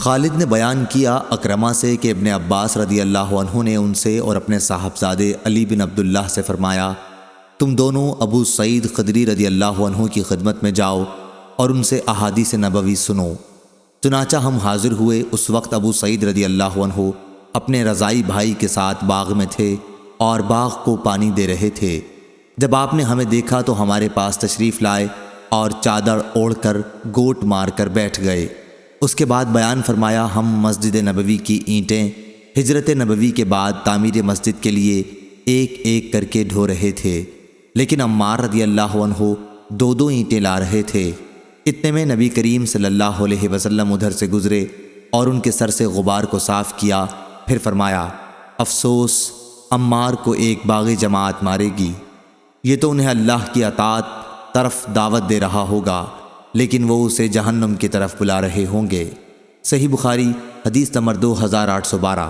خالد نے بیان کیا اکرمہ سے کہ ابن عباس رضی اللہ عنہ نے ان سے اور اپنے صاحبزادے علی بن عبداللہ سے فرمایا، تم دونوں ابو سعید خدری رضی اللہ عنہ کی خدمت میں جاؤ اور ان سے احادیث نبوی سنو۔ چنانچہ ہم حاضر ہوئے۔ اس وقت ابو سعید رضی اللہ عنہ اپنے رضائی بھائی کے ساتھ باغ میں تھے اور باغ کو پانی دے رہے تھے۔ جب آپ نے ہمیں دیکھا تو ہمارے پاس تشریف لائے اور چادر اوڑھ کر گوٹ مار کر بیٹھ گئے۔ اس کے بعد بیان فرمایا، ہم مسجد نبوی کی اینٹیں ہجرت نبوی کے بعد تعمیر مسجد کے لیے ایک ایک کر کے ڈھو رہے تھے، لیکن عمار رضی اللہ عنہ دو دو اینٹیں لا رہے تھے۔ اتنے میں نبی کریم صلی اللہ علیہ وسلم ادھر سے گزرے اور ان کے سر سے غبار کو صاف کیا، پھر فرمایا، افسوس عمار کو ایک باغی جماعت مارے گی، یہ تو انہیں اللہ کی اطاعت طرف دعوت دے رہا ہوگا، لیکن وہ اسے جہنم کی طرف بلا رہے ہوں گے۔ صحیح بخاری حدیث نمبر 2812۔